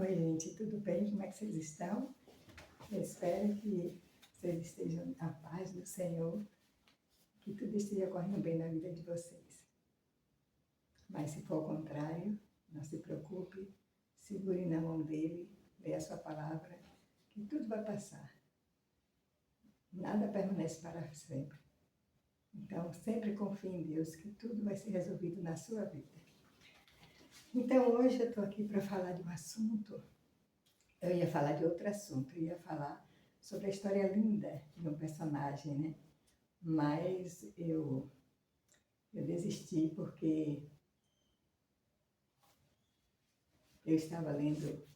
Oi, gente, tudo bem? Como é que vocês estão? Eu espero que vocês estejam na paz do Senhor, que tudo esteja correndo bem na vida de vocês. Mas se for ao contrário, não se preocupe, segure na mão dele, leia a sua palavra, que tudo vai passar. Nada permanece para sempre. Então, sempre confie em Deus, que tudo vai ser resolvido na sua vida. Então, hoje eu estou aqui para falar de um assunto. Eu ia falar de outro assunto, eu ia falar sobre a história linda de um personagem, né? Mas eu desisti porque eu estava lendo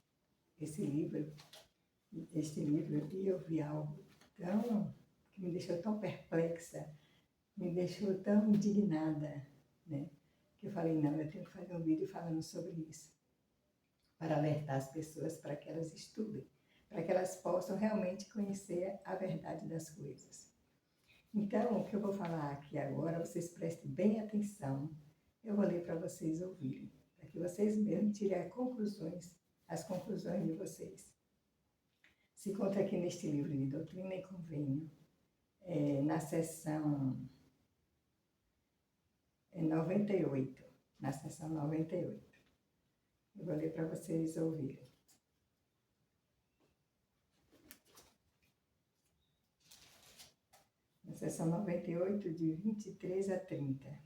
este livro, e eu vi algo que me deixou tão perplexa, me deixou tão indignada, né? Que eu falei, não, eu tenho que fazer um vídeo falando sobre isso, para alertar as pessoas para que elas estudem, para que elas possam realmente conhecer a verdade das coisas. Então, o que eu vou falar aqui agora, vocês prestem bem atenção, eu vou ler para vocês ouvirem, para que vocês mesmos tirem as conclusões de vocês. Se encontra aqui neste livro de Doutrina e Convênio, na seção 98, na seção 98. Eu vou ler para vocês ouvirem. Na seção 98, de 23 a 30.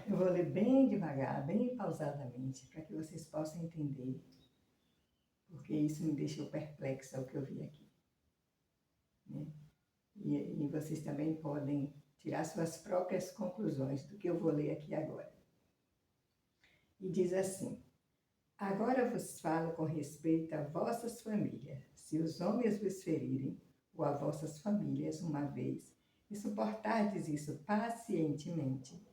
Eu vou ler bem devagar, bem pausadamente, para que vocês possam entender, porque isso me deixou perplexa o que eu vi aqui. Né? E vocês também podem tirar suas próprias conclusões do que eu vou ler aqui agora. E diz assim: agora vos falo com respeito a vossas famílias. Se os homens vos ferirem, ou a vossas famílias uma vez, e suportardes isso pacientemente,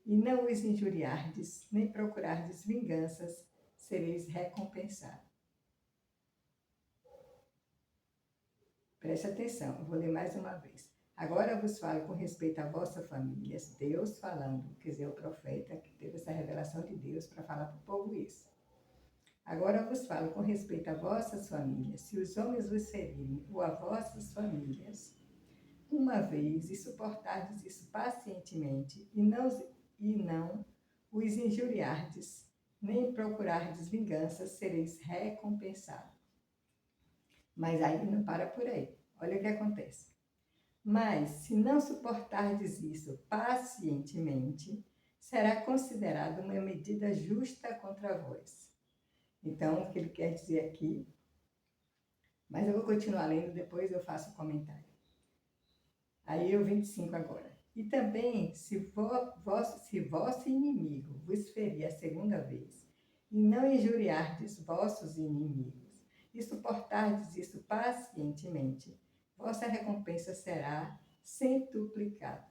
e não os injuriardes, nem procurardes vinganças, sereis recompensados. Preste atenção, eu vou ler mais uma vez. Agora vos falo com respeito a vossas famílias, Deus falando, quer dizer, o profeta que teve essa revelação de Deus para falar para o povo isso. Agora vos falo com respeito a vossas famílias, se os homens vos ferirem, ou a vossas famílias, uma vez, e suportardes isso pacientemente, e não os injuriardes, nem procurardes vinganças, sereis recompensados. Mas aí não para por aí. Olha o que acontece. Mas, se não suportardes isso pacientemente, será considerado uma medida justa contra vós. Então, o que ele quer dizer aqui, mas eu vou continuar lendo, depois eu faço o comentário. Aí o 25 agora. E também, se vosso inimigo vos ferir a segunda vez, e não injuriardes vossos inimigos, e suportardes isso pacientemente, vossa recompensa será centuplicada.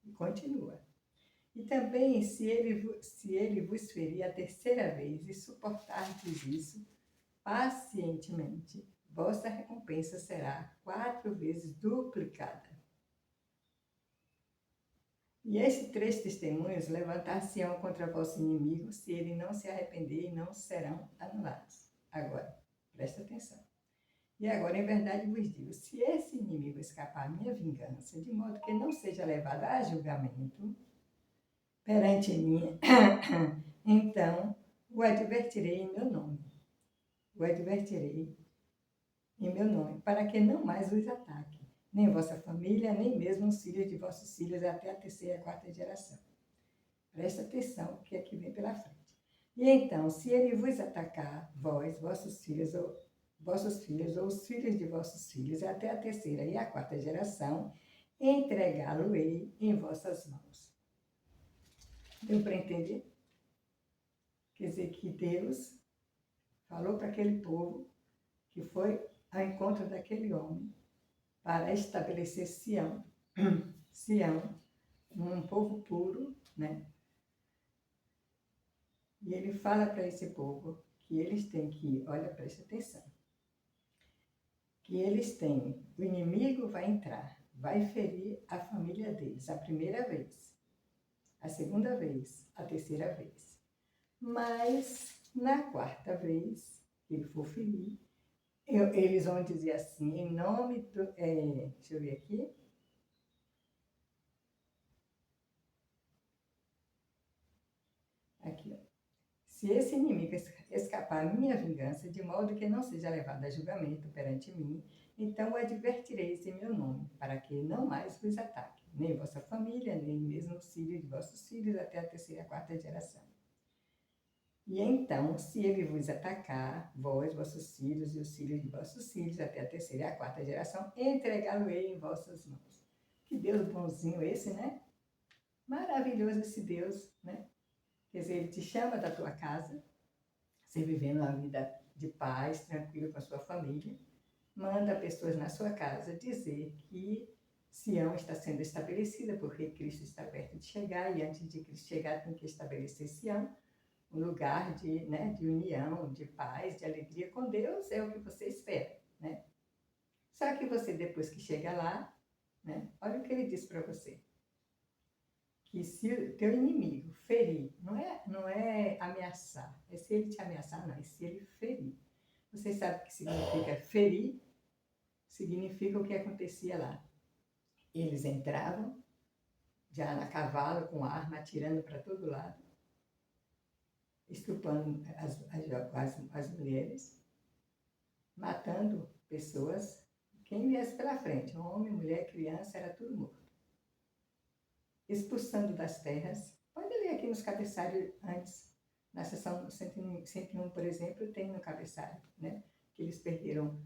E continua. E também, se ele vos ferir a terceira vez, e suportardes isso pacientemente, vossa recompensa será 4 vezes duplicada. E estes 3 testemunhos levantar-se-ão contra vosso inimigo, se ele não se arrepender, e não serão anulados. Agora, presta atenção. E agora, em verdade vos digo, se esse inimigo escapar à minha vingança, de modo que não seja levado a julgamento perante mim, então o advertirei em meu nome. O advertirei em meu nome, para que não mais os ataque, nem vossa família, nem mesmo os filhos de vossos filhos, até a terceira e quarta geração. Presta atenção, que aqui vem pela frente. E então, se ele vos atacar, vós, vossos filhos, ou os filhos de vossos filhos, até a terceira e a quarta geração, entregá-lo-ei em vossas mãos. Deu para entender? Quer dizer que Deus falou para aquele povo que foi ao encontro daquele homem para estabelecer Sião, um povo puro, né? E ele fala para esse povo que eles têm que, olha, presta atenção, que eles têm, o inimigo vai entrar, vai ferir a família deles a primeira vez. a segunda vez, a terceira vez. Mas na quarta vez que ele for ferir, eles vão dizer assim, em nome do... deixa eu ver aqui. Aqui, ó. Se esse inimigo escapar à minha vingança, de modo que não seja levado a julgamento perante mim, então o advertireis em meu nome, para que não mais vos ataque, nem vossa família, nem mesmo os filhos de vossos filhos, até a terceira e a quarta geração. E então, se ele vos atacar, vós, vossos filhos e os filhos de vossos filhos, até a terceira e a quarta geração, entregá-lo-ei em vossas mãos. Que Deus bonzinho esse, né? Maravilhoso esse Deus, né? Quer dizer, ele te chama da tua casa, você vivendo uma vida de paz, tranquilo com a sua família, manda pessoas na sua casa dizer que Sião está sendo estabelecida, porque Cristo está perto de chegar, e antes de Cristo chegar tem que estabelecer Sião, um lugar de, né, de união, de paz, de alegria com Deus, é o que você espera, né? Só que você, depois que chega lá, né, olha o que ele diz para você. Que se o teu inimigo ferir, não é ameaçar, é se ele te ameaçar, não, é se ele ferir. Você sabe o que significa ferir? Significa o que acontecia lá. Eles entravam, já na cavalo, com arma, atirando para todo lado, estrupando as mulheres, matando pessoas, quem viesse pela frente, homem, mulher, criança, era tudo morto. Expulsando das terras. Pode ler aqui nos cabeçalhos antes, na seção 101, por exemplo, tem no cabeçalho, né? Que eles perderam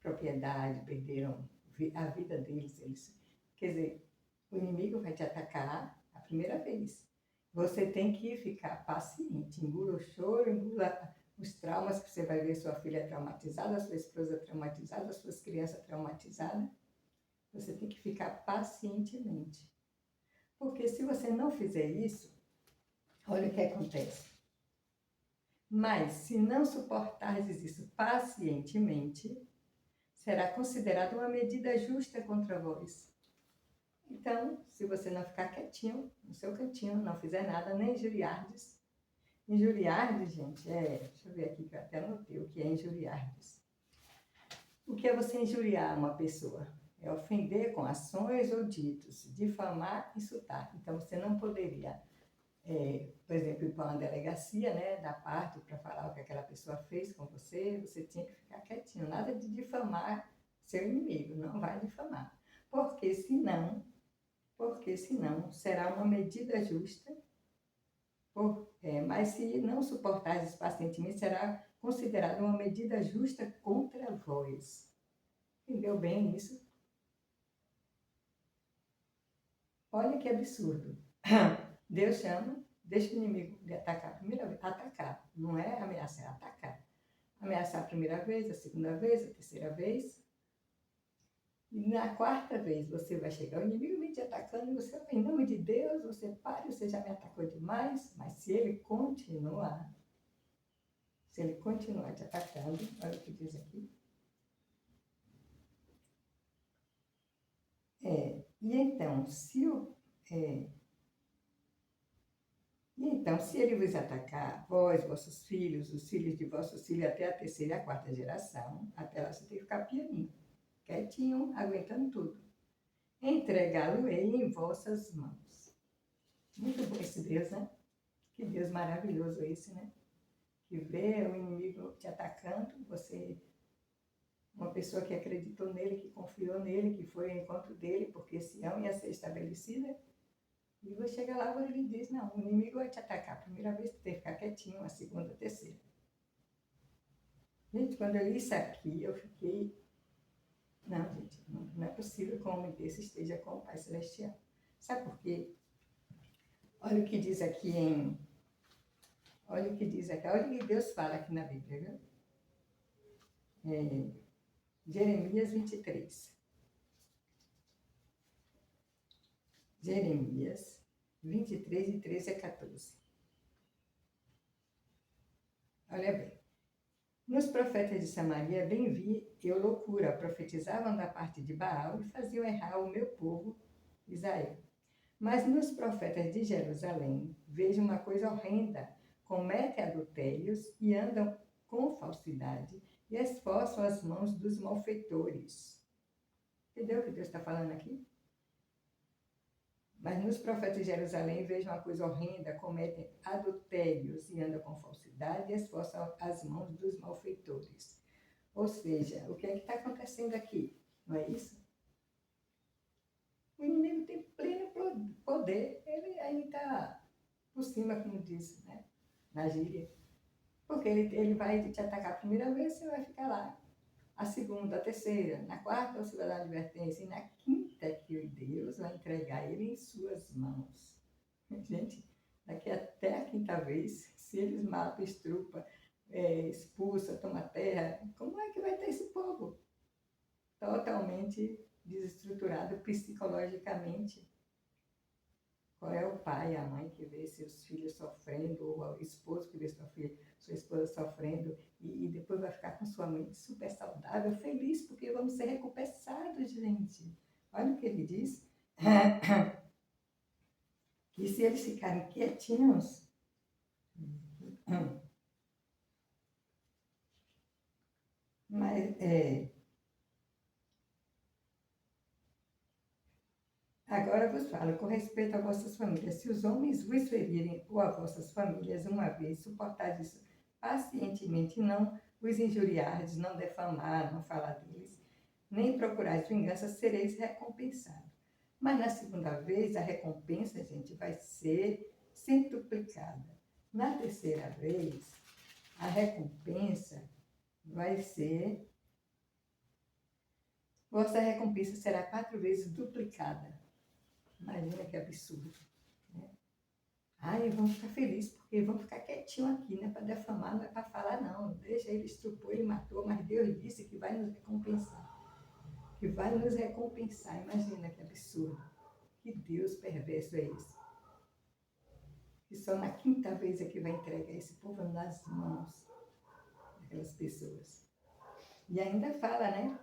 propriedade, perderam a vida deles. Quer dizer, o inimigo vai te atacar a primeira vez. Você tem que ficar paciente, engula o choro, engula os traumas que você vai ver sua filha traumatizada, sua esposa traumatizada, suas crianças traumatizadas. Você tem que ficar pacientemente. Porque se você não fizer isso, olha o que acontece. Mas se não suportares isso pacientemente, será considerado uma medida justa contra vós. Então, se você não ficar quietinho, no seu cantinho, não fizer nada, nem injuriardes. Injuriardes, gente, deixa eu ver aqui que eu até anotei o que é injuriardes. O que é você injuriar uma pessoa? É ofender com ações ou ditos, difamar, insultar. Então, você não poderia, por exemplo, ir para uma delegacia, né, da parte para falar o que aquela pessoa fez com você, você tinha que ficar quietinho, nada de difamar seu inimigo, não vai difamar. Porque senão será uma medida justa, mas se não suportares pacientemente, será considerada uma medida justa contra vós. Entendeu bem isso? Olha que absurdo. Deus chama, deixa o inimigo de atacar a primeira vez. Atacar, não é ameaçar, é atacar. Ameaçar a primeira vez, a segunda vez, a terceira vez. E na quarta vez você vai chegar, o inimigo vem te atacando, e você, em nome de Deus, você pare, você já me atacou demais. Mas se ele continuar te atacando, olha o que diz aqui. E então, se ele vos atacar, vós, vossos filhos, os filhos de vossos filhos, até a terceira e a quarta geração, até lá você tem que ficar pianinho, quietinho, aguentando tudo. Entregá-lo-ei em vossas mãos. Muito bom esse Deus, né? Que Deus maravilhoso esse, né? Que vê o inimigo te atacando, você, uma pessoa que acreditou nele, que confiou nele, que foi ao encontro dele, porque Sião ia ser estabelecida. E você chega lá e ele diz, não, o inimigo vai te atacar. A primeira vez você tem que ficar quietinho, a segunda, a terceira. Gente, quando eu li isso aqui, eu fiquei... Não, gente, não é possível que um homem desse esteja com o Pai Celestial. Sabe por quê? Olha o que diz aqui olha o que Deus fala aqui na Bíblia, viu? Jeremias 23. Jeremias 23, de 13 a 14. Olha bem. Nos profetas de Samaria, bem vi eu loucura, profetizavam da parte de Baal e faziam errar o meu povo Israel. Mas nos profetas de Jerusalém vejo uma coisa horrenda: cometem adultérios e andam com falsidade e esforçam as mãos dos malfeitores. Entendeu o que Deus está falando aqui? Mas nos profetas de Jerusalém vejo uma coisa horrenda: cometem adultérios e andam com falsidade e esforçam as mãos dos malfeitores. Ou seja, o que é que está acontecendo aqui? Não é isso? O inimigo tem pleno poder, ele ainda está por cima, como diz, né? Na gíria. Porque ele vai te atacar a primeira vez, você vai ficar lá. A segunda, a terceira, na quarta você vai dar advertência, e na quinta que Deus vai entregar ele em suas mãos. Gente, daqui até a quinta vez, se eles matam, estrupa, expulsa, toma terra, como é que vai ter esse povo? Totalmente desestruturado psicologicamente. Qual é o pai e a mãe que vê seus filhos sofrendo, ou o esposo que vê sua esposa sofrendo, e depois vai ficar com sua mente super saudável, feliz, porque vamos ser recompensados, gente. Olha o que ele diz. Que se eles ficarem quietinhos, mas agora vos falo com respeito a vossas famílias. Se os homens vos ferirem ou a vossas famílias uma vez, suportardes isso pacientemente, não os injuriardes, não defamar, não falar deles, nem procurais vingança, sereis recompensados. Mas na segunda vez, a recompensa, gente, vai ser centuplicada. Na terceira vez, a recompensa vai ser... Vossa recompensa será 4 vezes duplicada. Imagina que absurdo. Né? Ai, vamos ficar felizes, porque vamos ficar quietinho aqui, não é para defamar, não é para falar, não. Deixa ele estrupou, ele matou, mas Deus disse que vai nos recompensar. Que vai nos recompensar. Imagina que absurdo. Que Deus perverso é esse? Que só na quinta vez é que vai entregar esse povo nas mãos daquelas pessoas. E ainda fala, né?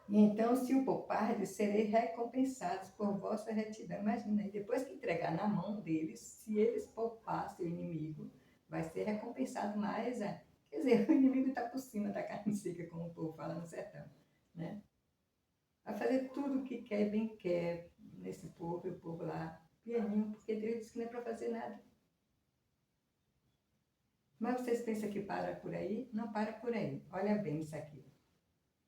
E então, se o poupardes, sereis recompensados por vossa retidão. Imagina, e depois que entregar na mão deles, se eles poupassem o inimigo, vai ser recompensado mais. Quer dizer, o inimigo está por cima da carne seca, como o povo fala no sertão. Né? Vai fazer tudo o que quer e bem quer nesse povo, e o povo lá, pianinho, porque Deus disse que não é para fazer nada. Mas vocês pensam que para por aí? Não para por aí. Olha bem isso aqui.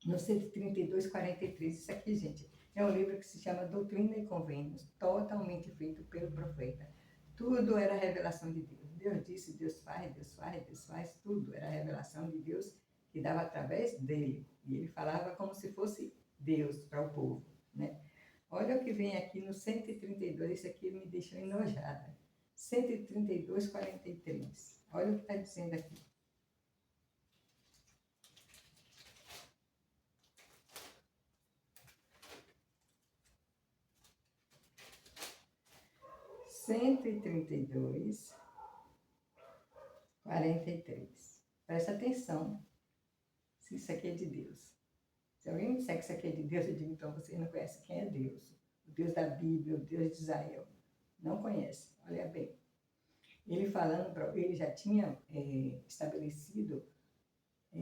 No 132, 43, isso aqui, gente, é um livro que se chama Doutrina e Convênios, totalmente feito pelo profeta. Tudo era revelação de Deus. Deus disse, Deus faz, Deus faz, Deus faz, tudo era revelação de Deus que dava através dele. E ele falava como se fosse Deus para o povo, né? Olha o que vem aqui no 132, isso aqui me deixou enojada. 132, 43. Olha o que está dizendo aqui. 132, 43. Presta atenção se isso aqui é de Deus. Se alguém me disser que isso aqui é de Deus, eu digo, então você não conhece quem é Deus. O Deus da Bíblia, o Deus de Israel. Não conhece. Olha bem. Ele falando, ele já tinha estabelecido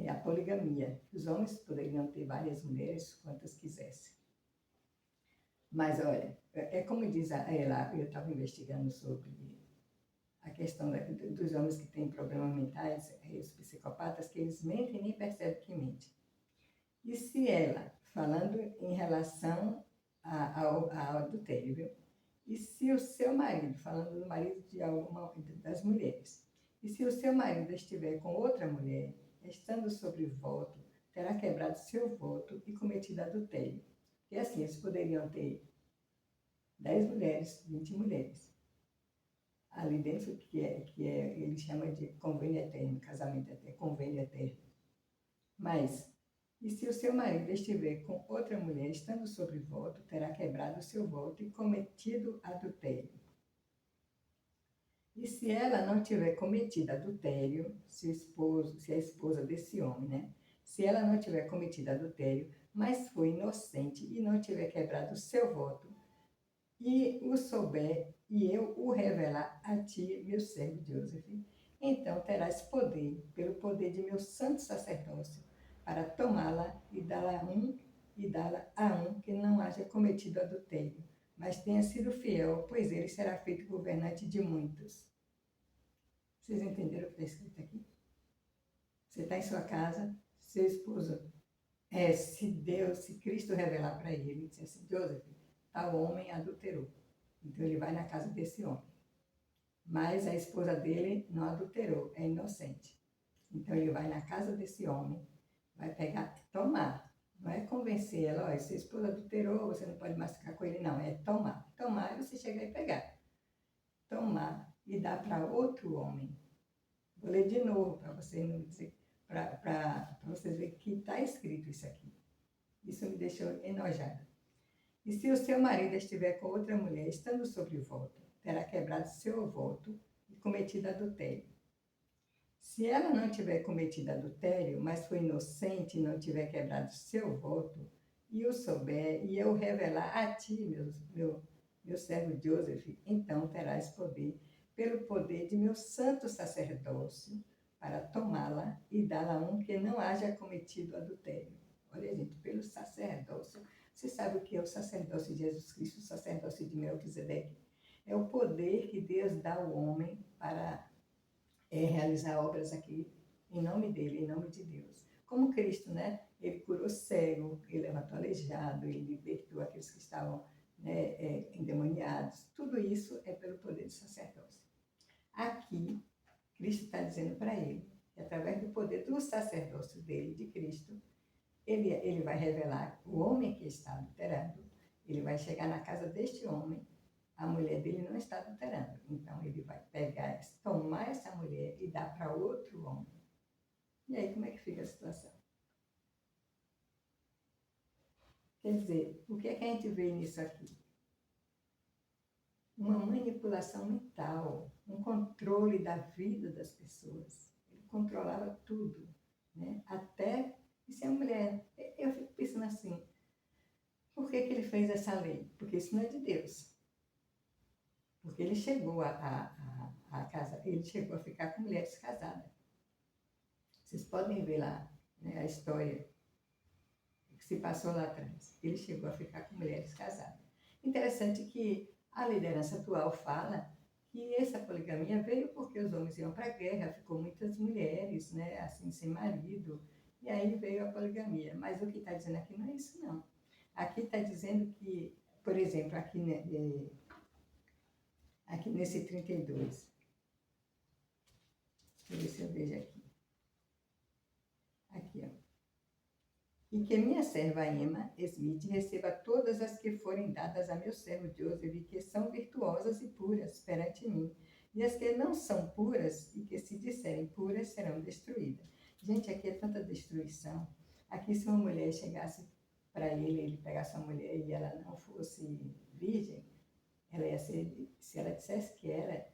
a poligamia. Os homens poderiam ter várias mulheres, quantas quisessem. Mas olha, é como diz ela, eu estava investigando sobre a questão dos homens que têm problemas mentais, os psicopatas, que eles mentem e nem percebem que mentem. E se ela, falando em relação ao adultério, viu? E se o seu marido, falando do marido de alguma das mulheres, e se o seu marido estiver com outra mulher, estando sobre voto, terá quebrado seu voto e cometido adultério. E assim, eles poderiam ter 10 mulheres, 20 mulheres. Ali dentro, ele chama de convênio eterno, casamento eterno, convênio eterno. Mas, e se o seu marido estiver com outra mulher, estando sobre voto, terá quebrado o seu voto e cometido adultério. E se ela não tiver cometido adultério, se a esposa desse homem, né? Se ela não tiver cometido adultério, mas foi inocente e não tiver quebrado o seu voto, e o souber, e eu o revelar a ti, meu servo Joseph, então terás poder, pelo poder de meu santo sacerdócio, para tomá-la e dá-la a um que não haja cometido adultério, mas tenha sido fiel, pois ele será feito governante de muitos. Vocês entenderam o que está escrito aqui? Você está em sua casa, seu esposo, se Cristo revelar para ele, dizer assim, Joseph, tal homem adulterou. Então ele vai na casa desse homem. Mas a esposa dele não adulterou, é inocente. Então ele vai na casa desse homem, vai pegar, tomar. Não é convencer ela, olha, sua esposa adulterou, você não pode mais ficar com ele, não. É tomar. Tomar e você chegar e pegar. Tomar e dar para outro homem. Vou ler de novo para vocês não dizer, para vocês verem que está escrito isso aqui. Isso me deixou enojada. E se o seu marido estiver com outra mulher, estando sobre o voto, terá quebrado seu voto e cometido adultério. Se ela não tiver cometido adultério, mas foi inocente e não tiver quebrado seu voto, e o souber, e eu revelar a ti, meu servo Joseph, então terás poder, pelo poder de meu santo sacerdócio, para tomá-la e dá-la a um que não haja cometido adultério. Olha, gente, pelo sacerdócio. Você sabe o que é o sacerdócio de Jesus Cristo, o sacerdócio de Melquisedeque? É o poder que Deus dá ao homem para realizar obras aqui em nome dele, em nome de Deus. Como Cristo, né? Ele curou cego, ele levantou aleijado, ele libertou aqueles que estavam, né, endemoniados. Tudo isso é pelo poder do sacerdócio. Aqui, Cristo está dizendo para ele que através do poder do sacerdócio dele, de Cristo, ele vai revelar o homem que está adulterando, ele vai chegar na casa deste homem, a mulher dele não está adulterando. Então, ele vai pegar, tomar essa mulher e dar para outro homem. E aí, como é que fica a situação? Quer dizer, o que é que a gente vê nisso aqui? Uma manipulação mental, um controle da vida das pessoas. Ele controlava tudo, né? Até, e se a mulher, eu fico pensando assim, por que que ele fez essa lei? Porque isso não é de Deus. Porque ele chegou a casa, ele chegou a ficar com mulheres casadas. Vocês podem ver lá, né, a história que se passou lá atrás. Ele chegou a ficar com mulheres casadas. Interessante que a liderança atual fala que essa poligamia veio porque os homens iam para a guerra, ficou muitas mulheres, né, assim, sem marido, e aí veio a poligamia. Mas o que está dizendo aqui não é isso, não. Aqui está dizendo que, por exemplo, aqui nesse 32, deixa eu ver se eu vejo aqui. Aqui, ó. E que minha serva Emma Smith receba todas as que forem dadas a meu servo Joseph, que são virtuosas e puras perante mim, e as que não são puras e que se disserem puras serão destruídas. Gente, aqui é tanta destruição. Aqui se uma mulher chegasse para ele pegasse uma mulher e ela não fosse virgem, ela ia ser, se ela dissesse que era,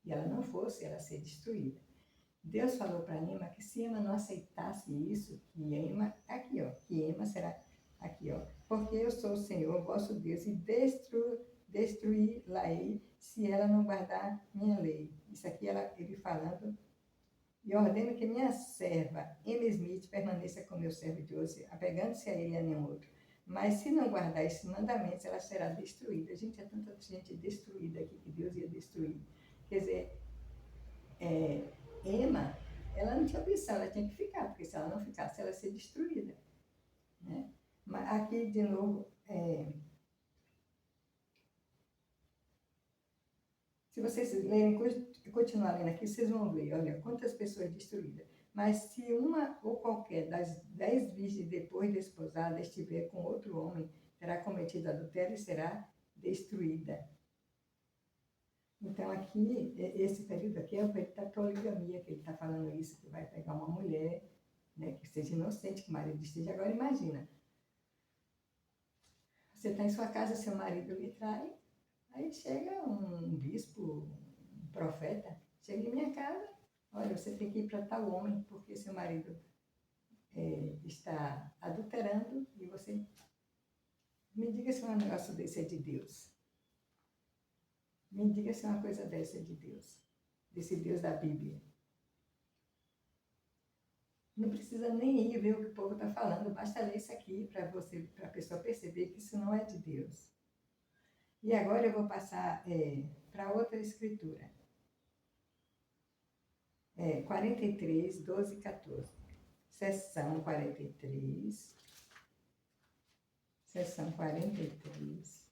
e ela não fosse, ela ia ser destruída. Deus falou para Ema que se Ema não aceitasse isso, que Ema, aqui ó, que Ema será, aqui ó, porque eu sou o Senhor, vosso Deus, e destruí-la-ei se ela não guardar minha lei. Isso aqui ele falando, e ordeno que minha serva, Emma Smith, permaneça com meu servo Joseph, apegando-se a ele e a nenhum outro. Mas se não guardar esses mandamentos, ela será destruída. Gente, é tanta gente destruída aqui que Deus ia destruir. Quer dizer, Emma, ela não tinha opção, ela tinha que ficar, porque se ela não ficasse, ela ia ser destruída. Né? Mas aqui, de novo, se vocês lerem, continuar lendo aqui, vocês vão ver, olha, quantas pessoas destruídas. Mas se uma ou qualquer das 10 virgens depois de desposada estiver com outro homem, terá cometido adultério e será destruída. Então, aqui, esse período aqui é o período da poligamia, que ele está falando isso, que vai pegar uma mulher, né, que seja inocente, que o marido esteja. Agora, imagina, você está em sua casa, seu marido lhe trai, aí chega um bispo, um profeta, chega em minha casa, olha, você tem que ir para tal homem, porque seu marido está adulterando, e você... Me diga se um negócio desse é de Deus. Me diga se uma coisa dessa é de Deus, desse Deus da Bíblia. Não precisa nem ir ver o que o povo está falando, basta ler isso aqui para a pessoa perceber que isso não é de Deus. E agora eu vou passar para outra escritura. 43, 12 e 14. Seção 43. Seção 43.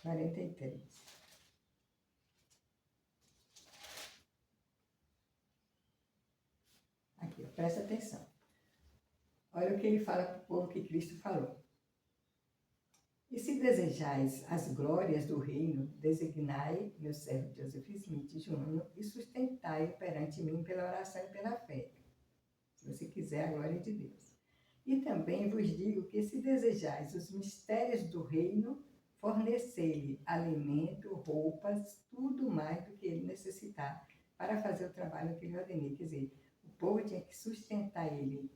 43. Aqui, ó, presta atenção. Olha o que ele fala para o povo que Cristo falou. E se desejais as glórias do reino, designai meu servo Joseph Smith Jr. e sustentai-o perante mim pela oração e pela fé, se você quiser a glória de Deus. E também vos digo que se desejais os mistérios do reino, fornecei-lhe alimento, roupas, tudo mais do que ele necessitar para fazer o trabalho que lhe ordenei. Quer dizer, o povo tinha que sustentar ele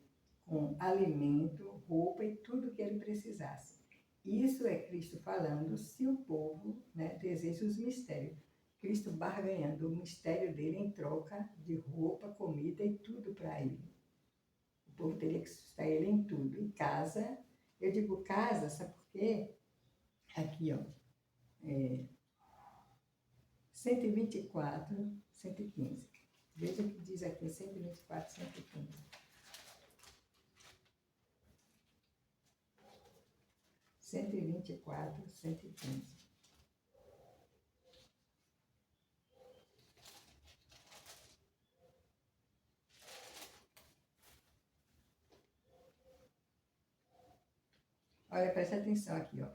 com alimento, roupa e tudo que ele precisasse. Isso é Cristo falando se o povo, né, deseja os mistérios. Cristo barganhando o mistério dele em troca de roupa, comida e tudo para ele. O povo teria que sustentar ele em tudo. E casa, eu digo casa, sabe por quê? Aqui, ó, 124, 115. Veja o que diz aqui, 124, 115. 124, 115. Olha, presta atenção aqui, ó.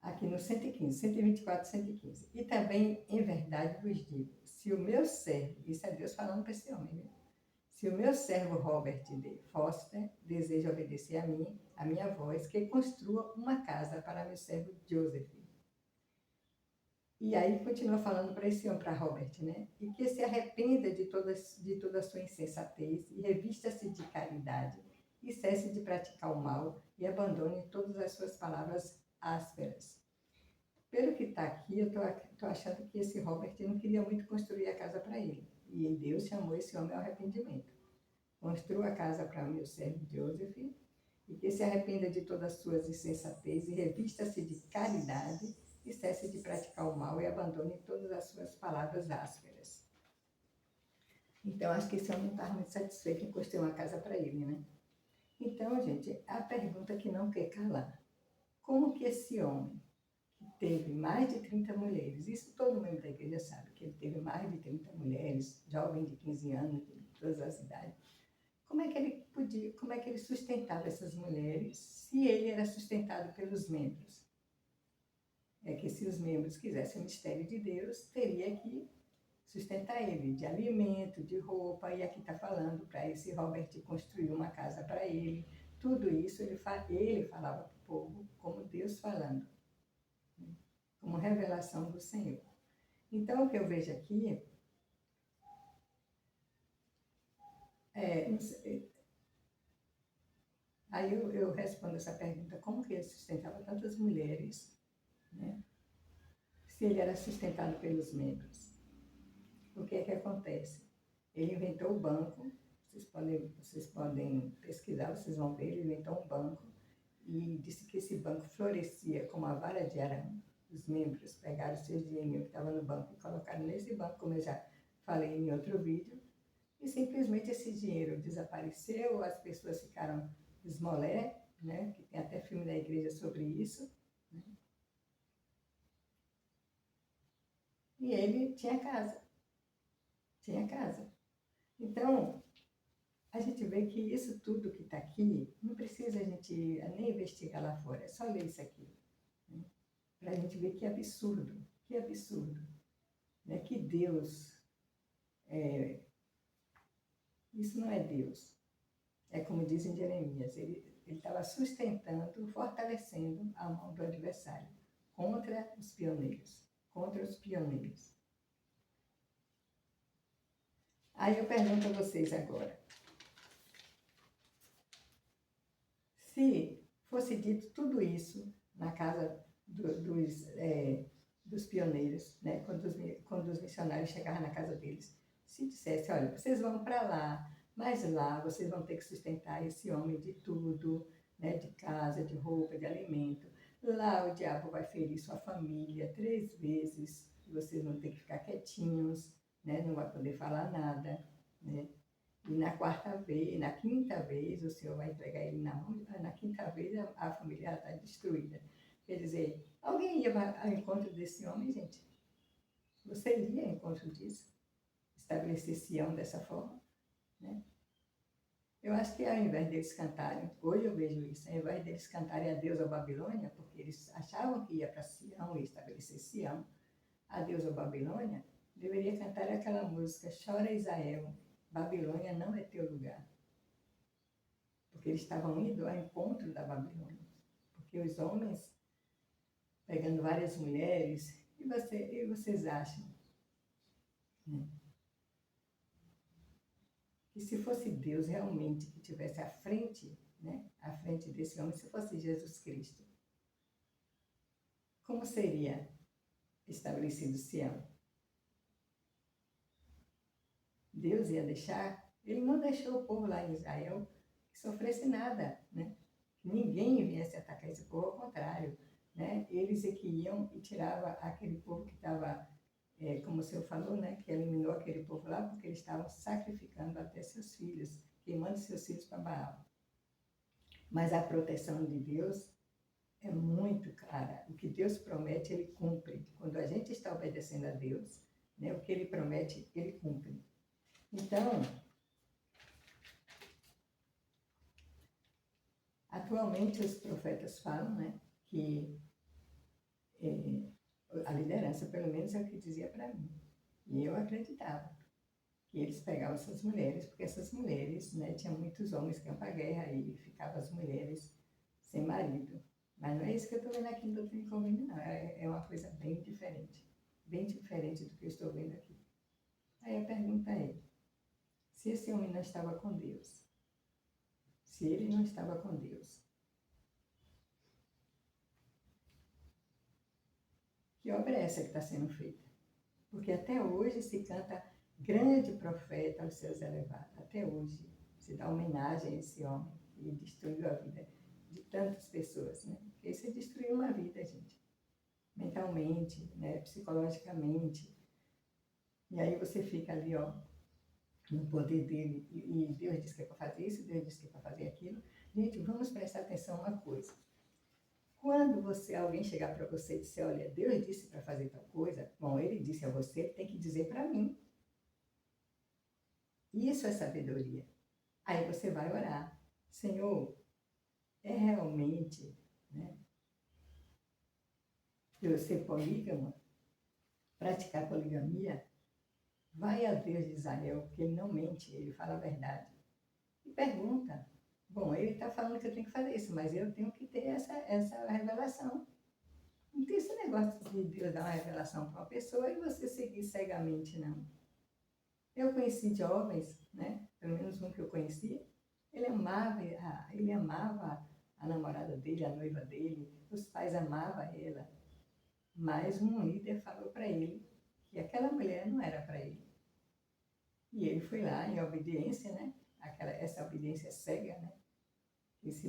Aqui no 115, 124, 115. E também, em verdade, vos digo, se o meu servo, isso é Deus falando para esse homem, viu? Se o meu servo Robert D. Foster deseja obedecer a minha voz, que construa uma casa para meu servo Joseph. E aí continua falando para esse homem, para Robert, né? E que se arrependa de toda a sua insensatez e revista-se de caridade e cesse de praticar o mal e abandone todas as suas palavras ásperas. Pelo que está aqui, eu estou achando que esse Robert não queria muito construir a casa para ele. E Deus chamou esse homem ao arrependimento. Construa a casa para o meu servo Joseph, e que se arrependa de todas as suas insensatez e revista-se de caridade e cesse de praticar o mal e abandone todas as suas palavras ásperas. Então, acho que esse homem não estava muito satisfeito em construir uma casa para ele, né? Então, gente, a pergunta que não quer calar. Como que esse homem, que teve mais de 30 mulheres, isso todo mundo da igreja sabe, que ele teve mais de 30 mulheres, jovem de 15 anos, de todas as idades, como é que ele sustentava essas mulheres se ele era sustentado pelos membros? É que se os membros quisessem o mistério de Deus, teria que sustentar ele de alimento, de roupa, e aqui está falando para esse Robert construir uma casa para ele. Tudo isso ele falava para o povo como Deus falando, como revelação do Senhor. Então, o que eu vejo aqui aí eu respondo essa pergunta, como que ele sustentava tantas mulheres, né? Se ele era sustentado pelos membros? O que é que acontece? Ele inventou o banco, vocês podem pesquisar, vocês vão ver, ele inventou um banco e disse que esse banco florescia como a vara de Arão. Os membros pegaram o seu dinheiro que estava no banco e colocaram nesse banco, como eu já falei em outro vídeo, e simplesmente esse dinheiro desapareceu, as pessoas ficaram esmolé, né? Que tem até filme da igreja sobre isso, né? E ele tinha casa. Tinha casa. Então, a gente vê que isso tudo que está aqui, não precisa a gente nem investigar lá fora, é só ler isso aqui, né? Para a gente ver que absurdo, né? Que Deus, isso não é Deus. É como dizem Jeremias, ele estava sustentando, fortalecendo a mão do adversário contra os pioneiros. Aí eu pergunto a vocês agora. fosse dito tudo isso na casa dos pioneiros, né? Quando os missionários chegavam na casa deles, se dissesse, olha, vocês vão para lá, mas lá vocês vão ter que sustentar esse homem de tudo, né? De casa, de roupa, de alimento. Lá o diabo vai ferir sua família 3 vezes, e vocês vão ter que ficar quietinhos, né? Não vai poder falar nada, né? E na quarta vez, na quinta vez, o Senhor vai entregar ele na mão, na quinta vez a família está destruída. Quer dizer, alguém ia ao encontro desse homem, gente? Você iria ao encontro disso? Estabelecer Sião dessa forma? Né? Eu acho que ao invés deles cantarem, hoje eu vejo isso, ao invés deles cantarem a Deus ou Babilônia, porque eles achavam que ia para Sião e estabelecer Sião, a Deus ou Babilônia, deveria cantar aquela música, Chora Israel, Babilônia não é teu lugar. Porque eles estavam indo ao encontro da Babilônia. Porque os homens, pegando várias mulheres, e vocês acham, né, que se fosse Deus realmente que estivesse à frente, né, à frente desse homem, se fosse Jesus Cristo, como seria estabelecido Sião? Deus ia deixar? Ele não deixou o povo lá em Israel que sofresse nada, né? Que ninguém viesse atacar esse povo, ao contrário, né? Eles é que iam e tiravam aquele povo que estava, como o senhor falou, né? Que eliminou aquele povo lá porque eles estavam sacrificando até seus filhos, queimando seus filhos para Baal. Mas a proteção de Deus é muito clara. O que Deus promete, Ele cumpre. Quando a gente está obedecendo a Deus, né? O que Ele promete, Ele cumpre. Então, atualmente os profetas falam, né, que a liderança, pelo menos, é o que dizia para mim. E eu acreditava que eles pegavam essas mulheres, porque essas mulheres, né, tinha muitos homens que iam para a guerra e ficavam as mulheres sem marido. Mas não é isso que eu estou vendo aqui no Doutrina e Convênio, não. É uma coisa bem diferente do que eu estou vendo aqui. Aí a pergunta é, se esse homem não estava com Deus, se ele não estava com Deus, que obra é essa que está sendo feita? Porque até hoje se canta grande profeta aos céus elevados. Até hoje se dá homenagem a esse homem que destruiu a vida de tantas pessoas, né? Porque isso é destruir uma vida, gente. Mentalmente, né? Psicologicamente. E aí você fica ali, ó, no poder dele. E Deus diz que é para fazer isso, Deus diz que é para fazer aquilo. Gente, vamos prestar atenção uma coisa. Quando alguém chegar para você e disser, olha, Deus disse para fazer tal coisa, bom, ele disse a você, tem que dizer para mim. Isso é sabedoria. Aí você vai orar. Senhor, é realmente, né, eu ser polígama, praticar poligamia? Vai a Deus de Israel, porque ele não mente, ele fala a verdade. E pergunta. Bom, ele está falando que eu tenho que fazer isso, mas eu tenho que ter essa revelação. Não tem esse negócio de Deus dar uma revelação para uma pessoa e você seguir cegamente, não. Eu conheci jovens, né? Pelo menos um que eu conheci, ele amava a namorada dele, a noiva dele, os pais amavam ela. Mas um líder falou para ele que aquela mulher não era para ele. E ele foi lá em obediência, né? Essa obediência cega, né? E se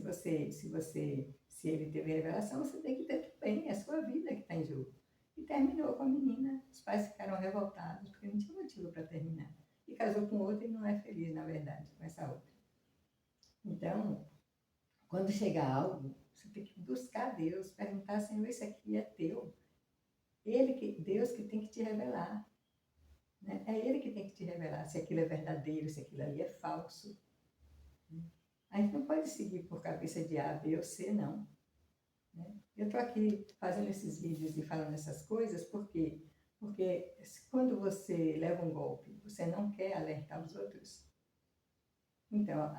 ele teve revelação, você tem que ter também, é a sua vida que está em jogo. E terminou com a menina, os pais ficaram revoltados, porque não tinha motivo para terminar. E casou com outra e não é feliz, na verdade, com essa outra. Então, quando chegar algo, você tem que buscar Deus, perguntar, Senhor, isso aqui é teu. Deus que tem que te revelar. Né? É Ele que tem que te revelar se aquilo é verdadeiro, se aquilo ali é falso. A gente não pode seguir por cabeça de A, B ou C, não. Né? Eu estou aqui fazendo esses vídeos e falando essas coisas porque quando você leva um golpe, você não quer alertar os outros. Então,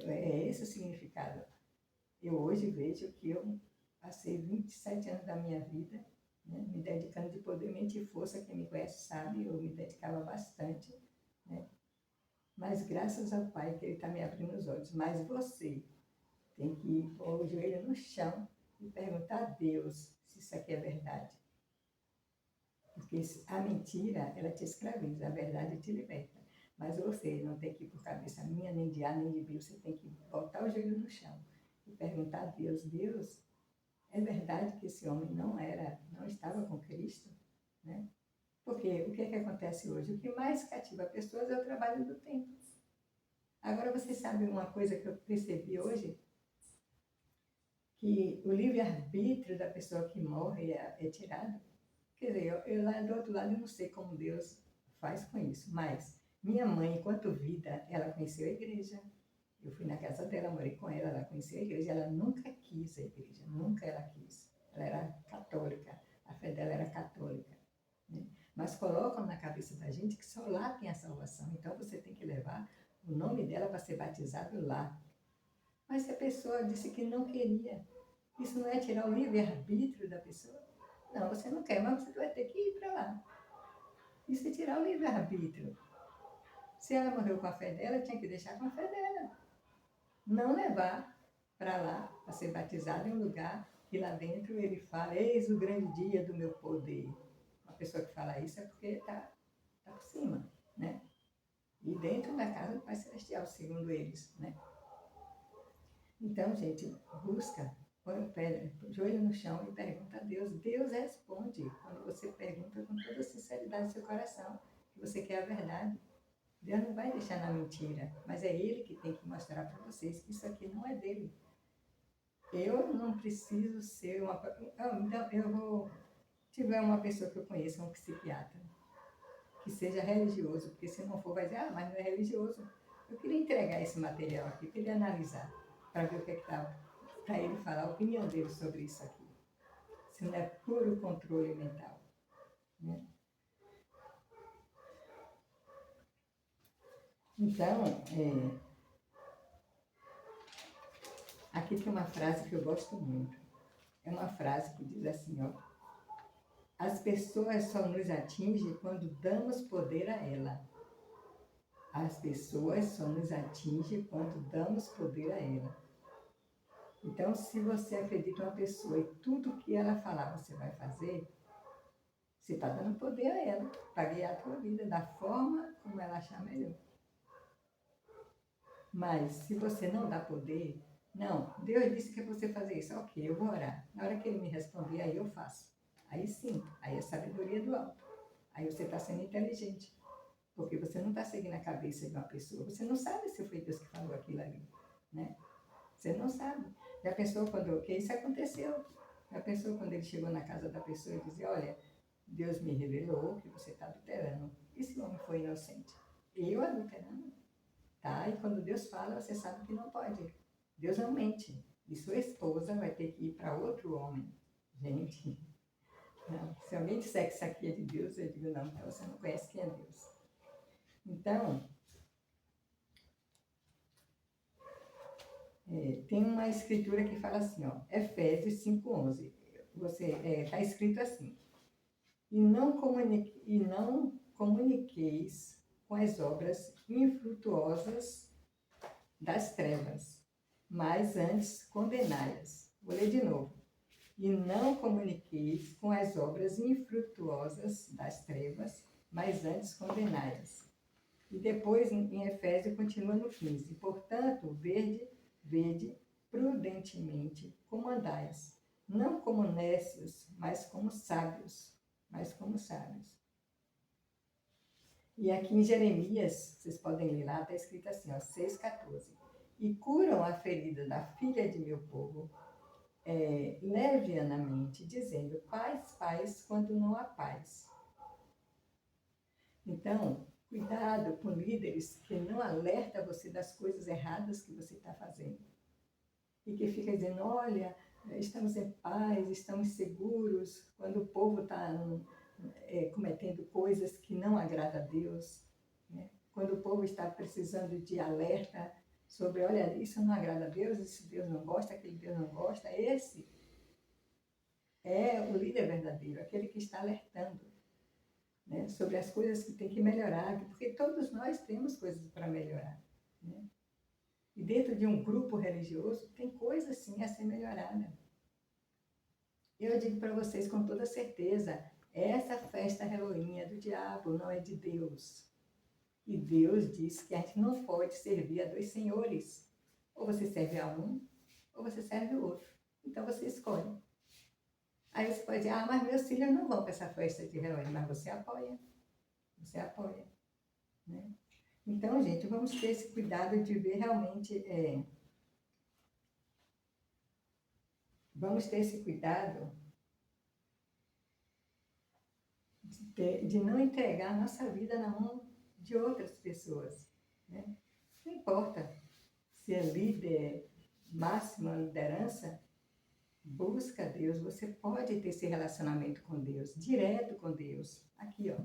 é esse o significado. Eu hoje vejo que eu passei 27 anos da minha vida, né, me dedicando de poder, mente e força. Quem me conhece sabe, eu me dedicava bastante, né? Mas graças ao Pai que Ele está me abrindo os olhos. Mas você, Tem que pôr o joelho no chão e perguntar a Deus se isso aqui é verdade. Porque a mentira, ela te escraviza, a verdade te liberta. Mas você não tem que ir por cabeça minha, nem de A, nem de B, você tem que botar o joelho no chão e perguntar a Deus, Deus, é verdade que esse homem não estava com Cristo? Né? Porque o que é que acontece hoje? O que mais cativa pessoas é o trabalho do tempo. Agora, você sabe uma coisa que eu percebi hoje? Que o livre-arbítrio da pessoa que morre é tirado. Quer dizer, eu lá do outro lado eu não sei como Deus faz com isso, mas minha mãe, enquanto vida, ela conheceu a igreja. Eu fui na casa dela, morei com ela, ela conheceu a igreja, ela nunca quis a igreja, nunca ela quis. Ela era católica, a fé dela era católica. Né? Mas colocam na cabeça da gente que só lá tem a salvação, então você tem que levar o nome dela para ser batizado lá. Mas se a pessoa disse que não queria, isso não é tirar o livre-arbítrio da pessoa? Não, você não quer, mas você vai ter que ir para lá. Isso é tirar o livre-arbítrio. Se ela morreu com a fé dela, tinha que deixar com a fé dela. Não levar para lá, para ser batizado em um lugar que lá dentro ele fala, eis o grande dia do meu poder. Uma pessoa que fala isso é porque está por cima, né? E dentro da casa do Pai Celestial, segundo eles, né? Então, gente, busca, põe o joelho no chão e pergunta a Deus. Deus responde quando você pergunta com toda a sinceridade do seu coração, que você quer a verdade. Deus não vai deixar na mentira, mas é Ele que tem que mostrar para vocês que isso aqui não é dele. Eu não preciso ser uma... Então, eu vou... Tiver uma pessoa que eu conheça, um psiquiatra, que seja religioso, porque se não for, vai dizer, mas não é religioso. Eu queria entregar esse material aqui, queria analisar, para ver o que é que estava, para ele falar a opinião dele sobre isso aqui. Se não é puro controle mental. Né? Então, aqui tem uma frase que eu gosto muito. É uma frase que diz assim, ó, as pessoas só nos atingem quando damos poder a ela. As pessoas só nos atingem quando damos poder a ela. Então, se você acredita em uma pessoa e tudo que ela falar você vai fazer, você está dando poder a ela para guiar a tua vida da forma como ela achar melhor. Mas, se você não dá poder, não, Deus disse que é você fazer isso, ok, eu vou orar. Na hora que Ele me responder, aí eu faço. Aí sim, aí é sabedoria do alto. Aí você está sendo inteligente. Porque você não está seguindo a cabeça de uma pessoa. Você não sabe se foi Deus que falou aquilo ali. Né? Você não sabe. Já pensou quando... que isso aconteceu. Já pensou quando ele chegou na casa da pessoa e dizia, olha, Deus me revelou que você está adulterando. E se o homem foi inocente? Eu adulterando? Tá? E quando Deus fala, você sabe que não pode. Deus não mente. E sua esposa vai ter que ir para outro homem. Gente, não. Se alguém disser que isso aqui é de Deus, eu digo, não, então você não conhece quem é Deus. Então, tem uma escritura que fala assim, ó, Efésios 5:11. Está escrito assim, e não comuniqueis com as obras infrutuosas das trevas, mas antes condenai-as. Vou ler de novo. E não comuniqueis com as obras infrutuosas das trevas, mas antes condenai-as. E depois, em Efésios, continua no 15. Portanto, vede prudentemente como andais, não como nécios, mas como sábios. E aqui em Jeremias, vocês podem ler lá, está escrito assim, ó, 6,14. E curam a ferida da filha de meu povo, levianamente, dizendo, paz, quando não há paz. Então, cuidado com líderes que não alertam você das coisas erradas que você está fazendo. E que fica dizendo, olha, estamos em paz, estamos seguros, quando o povo está cometendo coisas que não agradam a Deus. Né? Quando o povo está precisando de alerta sobre, olha, isso não agrada a Deus, esse Deus não gosta, aquele Deus não gosta. Esse é o líder verdadeiro, aquele que está alertando. Né, sobre as coisas que tem que melhorar, porque todos nós temos coisas para melhorar. Né? E dentro de um grupo religioso, tem coisa sim a ser melhorada. Eu digo para vocês com toda certeza, essa festa Halloween é do diabo, não é de Deus. E Deus diz que a gente não pode servir a dois senhores. Ou você serve a um, ou você serve o outro. Então você escolhe. Aí você pode dizer, ah, mas meus filhos não vão para essa festa de Halloween, mas você apoia. Você apoia. Né? Então, gente, vamos ter esse cuidado de ver realmente... vamos ter esse cuidado de não entregar a nossa vida na mão de outras pessoas. Né? Não importa se é líder, máxima liderança, busca Deus, você pode ter esse relacionamento com Deus, direto com Deus. Aqui, ó.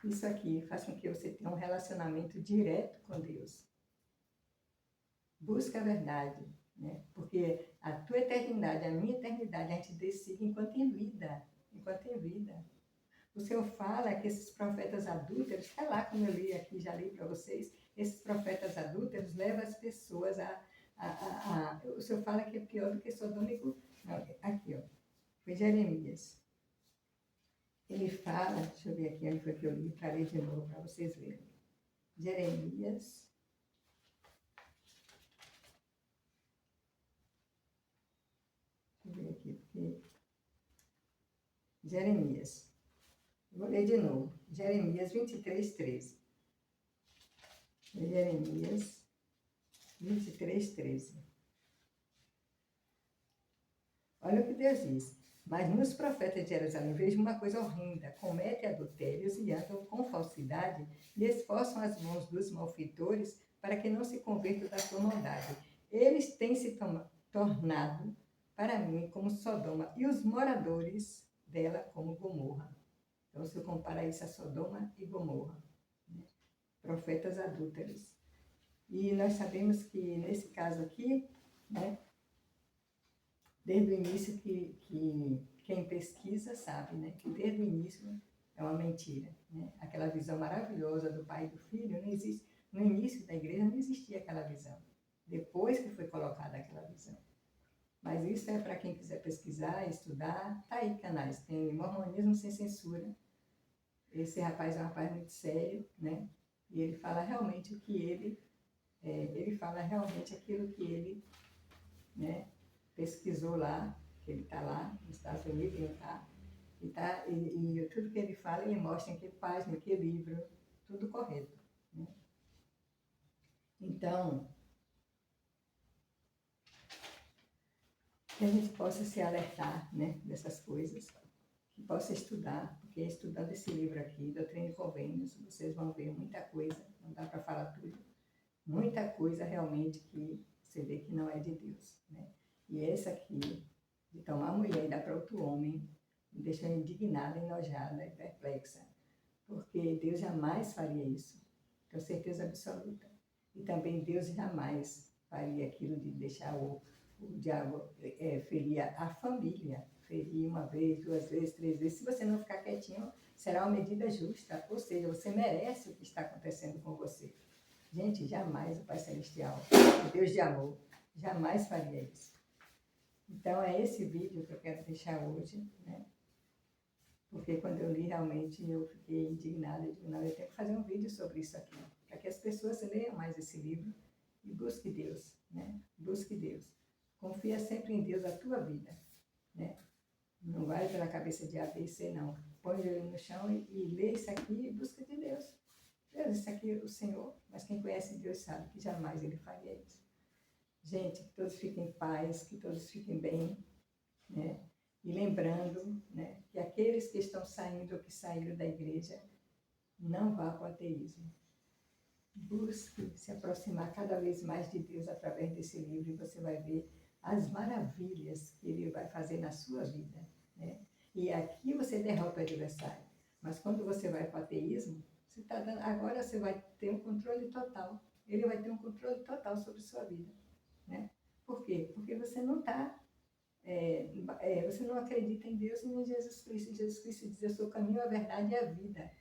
Isso aqui faz com que você tenha um relacionamento direto com Deus. Busca a verdade, né? Porque a tua eternidade, a minha eternidade, a gente decide enquanto em vida. Enquanto em vida. O Senhor fala que esses profetas adúlteros, está lá como eu li aqui, já li para vocês, esses profetas adúlteros levam as pessoas o Senhor fala que é pior do que Sodoma e Gomorra. Aqui, ó, foi Jeremias. Ele fala, deixa eu ver aqui onde foi que eu li, para ler de novo, para vocês verem. Jeremias. Deixa eu ver aqui, porque... Jeremias. Vou ler de novo. Jeremias 23, 13. Jeremias 23, 13. Olha o que Deus diz. Mas nos profetas de Jerusalém vejo uma coisa horrenda. Cometem adultérios e andam com falsidade e esforçam as mãos dos malfeitores para que não se convertam da sua maldade. Eles têm se tornado para mim como Sodoma e os moradores dela como Gomorra. Então, se eu comparar isso a Sodoma e Gomorra, né? Profetas adúlteros. E nós sabemos que, nesse caso aqui, né, desde o início que quem pesquisa sabe, né, que desde o início é uma mentira. Né? Aquela visão maravilhosa do pai e do filho, não existe. No início da igreja não existia aquela visão. Depois que foi colocada aquela visão. Mas isso é para quem quiser pesquisar, estudar. Tá aí canais. Tem Mormonismo Sem Censura. Esse rapaz é um rapaz muito sério, né? E ele fala realmente o que ele fala realmente aquilo que ele, né, pesquisou lá, que ele está lá nos Estados Unidos, e tudo que ele fala, ele mostra em que página, em que livro, tudo correto. Né? Então, que a gente possa se alertar, né, dessas coisas, que possa estudar, porque estudando esse livro aqui, Doutrina e Convênios, vocês vão ver muita coisa, não dá para falar tudo, muita coisa realmente que você vê que não é de Deus. Né? E essa aqui, de tomar a mulher e dar para outro homem, me deixou indignada, enojada e perplexa, porque Deus jamais faria isso, tenho certeza absoluta. E também Deus jamais faria aquilo de deixar o diabo ferir a família, ferir uma vez, duas vezes, três vezes. Se você não ficar quietinho, será uma medida justa, ou seja, você merece o que está acontecendo com você. Gente, jamais o Pai Celestial, o Deus de amor, jamais faria isso. Então, é esse vídeo que eu quero deixar hoje, né? Porque quando eu li, realmente, eu fiquei indignada. Eu digo, não, eu tenho que fazer um vídeo sobre isso aqui, para que as pessoas leiam mais esse livro e busque Deus, né? Busque Deus. Confia sempre em Deus a tua vida, né? Não vai pela cabeça de A, B, C, não. Põe ele no chão e lê isso aqui e busca de Deus. Deus, isso aqui é o Senhor, mas quem conhece Deus sabe que jamais Ele faria isso. Gente, que todos fiquem em paz, que todos fiquem bem, né? E lembrando, né, que aqueles que estão saindo ou que saíram da igreja, não vá para o ateísmo. Busque se aproximar cada vez mais de Deus através desse livro e você vai ver as maravilhas que Ele vai fazer na sua vida. Né? E aqui você derrota o adversário. Mas quando você vai para o ateísmo, você tá dando, agora você vai ter um controle total. Ele vai ter um controle total sobre a sua vida. Né? Por quê? Porque você não está... você não acredita em Deus e em Jesus Cristo. Jesus Cristo diz, eu sou o caminho, a verdade e a vida.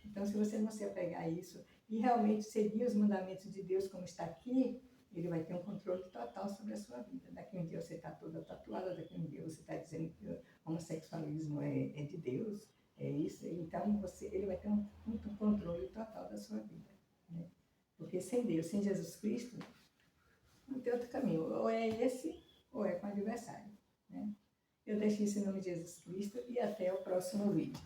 Então, se você não se apegar a isso, e realmente seguir os mandamentos de Deus como está aqui, ele vai ter um controle total sobre a sua vida. Daqui um dia você está toda tatuada, daqui um dia você está dizendo que o homossexualismo é de Deus, é isso. Então ele vai ter um controle total da sua vida. Né? Porque sem Deus, sem Jesus Cristo, não tem outro caminho. Ou é esse, ou é com o adversário. Né? Eu deixo isso em nome de Jesus Cristo e até o próximo vídeo.